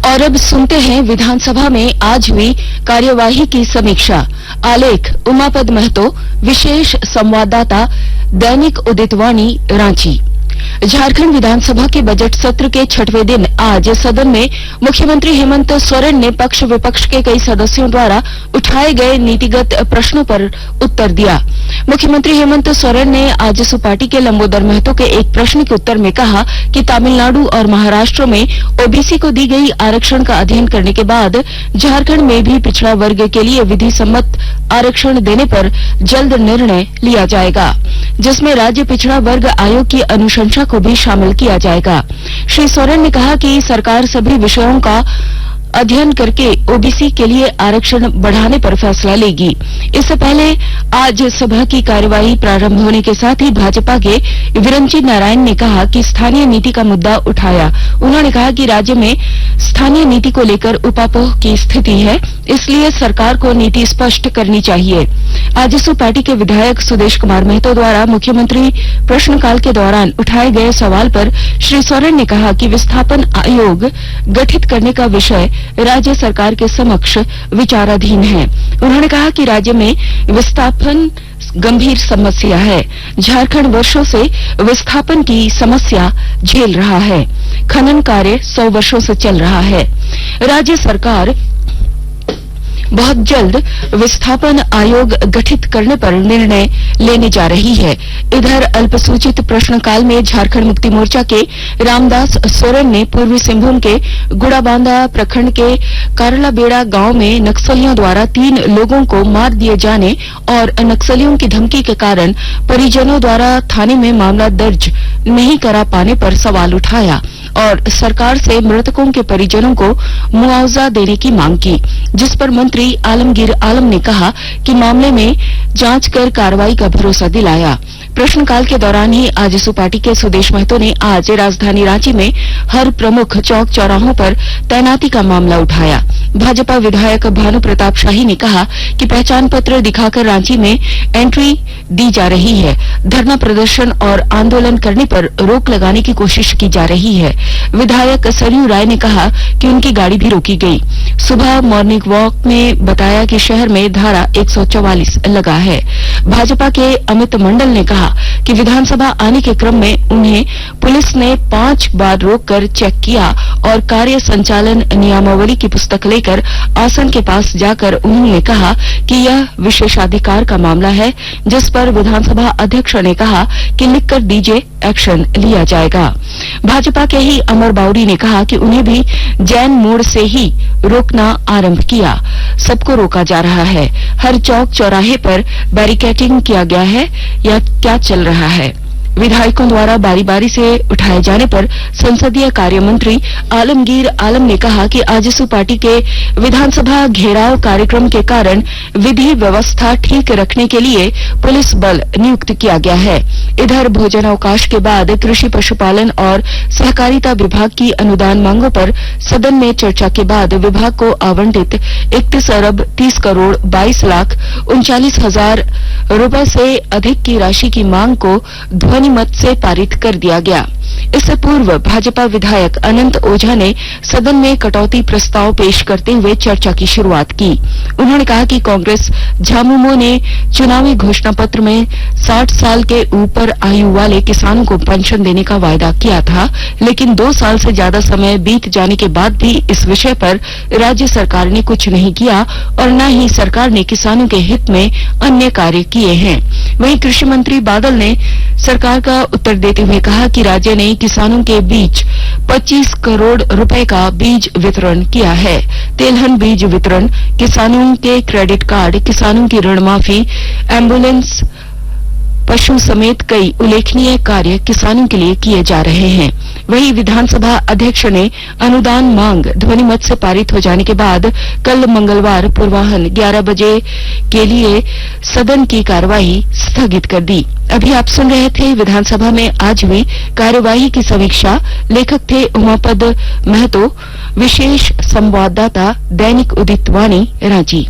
और अब सुनते हैं विधानसभा में आज हुई कार्यवाही की समीक्षा। आलेख उमापद महतो, विशेष संवाददाता, दैनिक उदितवाणी, रांची। झारखंड विधानसभा के बजट सत्र के 6वें दिन आज सदन में मुख्यमंत्री हेमंत सोरेन ने पक्ष विपक्ष के कई सदस्यों द्वारा उठाए गए नीतिगत प्रश्नों पर उत्तर दिया। मुख्यमंत्री हेमंत सोरेन ने आजसू पार्टी के लंबोदर महतो के एक प्रश्न के उत्तर में कहा कि तमिलनाडु और महाराष्ट्र में ओबीसी को दी गई आरक्षण का अध्ययन करने के बाद झारखंड में भी पिछड़ा वर्ग के लिए विधि सम्मत आरक्षण देने पर जल्द निर्णय लिया जाएगा, जिसमें राज्य पिछड़ा वर्ग आयोग की अनुशंसा को भी शामिल किया जाएगा। श्री सोरेन ने कहा कि सरकार सभी विषयों का अध्ययन करके ओबीसी के लिए आरक्षण बढ़ाने पर फैसला लेगी। इससे पहले आज सभा की कार्यवाही प्रारंभ होने के साथ ही भाजपा के विरंची नारायण ने कहा कि स्थानीय नीति का मुद्दा उठाया। उन्होंने कहा कि राज्य में स्थानीय नीति को लेकर उपापोह की स्थिति है, इसलिए सरकार को नीति स्पष्ट करनी चाहिए। आजसू पार्टी के विधायक सुदेश कुमार महतो द्वारा मुख्यमंत्री प्रश्नकाल के दौरान उठाए गए सवाल पर श्री सोरेन ने कहा कि विस्थापन आयोग गठित करने का विषय राज्य सरकार के समक्ष विचाराधीन है। उन्होंने कहा कि राज्य में विस्थापन गंभीर समस्या है। झारखंड वर्षों से विस्थापन की समस्या झेल रहा है। खनन कार्य 100 वर्षों से चल रहा है। राज्य सरकार बहुत जल्द विस्थापन आयोग गठित करने पर निर्णय लेने जा रही है। इधर अल्पसूचित प्रश्नकाल में झारखंड मुक्ति मोर्चा के रामदास सोरेन ने पूर्वी सिंहभूम के गुड़ाबांधा प्रखंड के कारलाबेड़ा गांव में नक्सलियों द्वारा 3 लोगों को मार दिए जाने और नक्सलियों की धमकी के कारण परिजनों द्वारा थाने में मामला दर्ज नहीं करा पाने पर सवाल उठाया और सरकार से मृतकों के परिजनों को मुआवजा देने की मांग की, जिस पर मंत्री आलमगीर आलम ने कहा कि मामले में जांच कर कार्रवाई का भरोसा दिलाया। प्रश्नकाल के दौरान ही आजसू पार्टी के सुदेश महतो ने आज राजधानी रांची में हर प्रमुख चौक चौराहों पर तैनाती का मामला उठाया। भाजपा विधायक भानु प्रताप शाही ने कहा कि पहचान पत्र दिखाकर रांची में एंट्री दी जा रही है। धरना प्रदर्शन और आंदोलन करने पर रोक लगाने की कोशिश की जा रही है। विधायक सरयू राय ने कहा कि उनकी गाड़ी भी रोकी गई। सुबह मॉर्निंग वॉक में बताया कि शहर में धारा 144 लगा है। भाजपा के अमित मंडल ने कहा कि विधानसभा आने के क्रम में उन्हें पुलिस ने 5 बार रोककर चेक किया और कार्य संचालन नियमावली की पुस्तक लेकर आसन के पास जाकर उन्होंने कहा कि यह विशेषाधिकार का मामला है, जिस पर विधानसभा अध्यक्ष ने कहा कि लिखकर दीजिए, एक्शन लिया जाएगा। भाजपा के ही अमर बाउरी ने कहा कि उन्हें भी जैन मोड़ से ही रोकना आरंभ किया। सबको रोका जा रहा है। हर चौक चौराहे पर बैरिकेडिंग किया गया है या क्या चल रहा है? विधायकों द्वारा बारी बारी से उठाए जाने पर संसदीय कार्य मंत्री आलमगीर आलम ने कहा कि आजसू पार्टी के विधानसभा घेराव कार्यक्रम के कारण विधि व्यवस्था ठीक रखने के लिए पुलिस बल नियुक्त किया गया है। इधर भोजनावकाश के बाद कृषि पशुपालन और सहकारिता विभाग की अनुदान मांगों पर सदन में चर्चा के बाद विभाग को आवंटित 31 अरब 30 करोड़ 22 लाख 39 हजार रुपए से अधिक की राशि की मांग को ध्वनि मत से पारित कर दिया गया। इससे पूर्व भाजपा विधायक अनंत ओझा ने सदन में कटौती प्रस्ताव पेश करते हुए चर्चा की शुरुआत की। उन्होंने कहा कि कांग्रेस झामुमो ने चुनावी घोषणा पत्र में 60 साल के ऊपर आयु वाले किसानों को पेंशन देने का वायदा किया था, लेकिन 2 साल से ज्यादा समय बीत जाने के बाद भी इस विषय पर राज्य सरकार ने कुछ नहीं किया और न ही सरकार ने किसानों के हित में अन्य कार्य किए हैं। वहीं कृषि मंत्री बादल ने सरकार का उत्तर देते हुए कहा कि राज्य ने किसानों के बीच 25 करोड़ रुपए का बीज वितरण किया है। तेलहन बीज वितरण, किसानों के क्रेडिट कार्ड, किसानों की ऋण माफी, एम्बुलेंस, पशु समेत कई उल्लेखनीय कार्य किसानों के लिए किए जा रहे हैं। वहीं विधानसभा अध्यक्ष ने अनुदान मांग ध्वनिमत से पारित हो जाने के बाद कल मंगलवार पूर्वाह्न 11 बजे के लिए सदन की कार्यवाही स्थगित कर दी। अभी आप सुन रहे थे विधानसभा में आज हुई कार्यवाही की समीक्षा। लेखक थे उमापद महतो, विशेष संवाददाता, दैनिक उदितवाणी, रांची।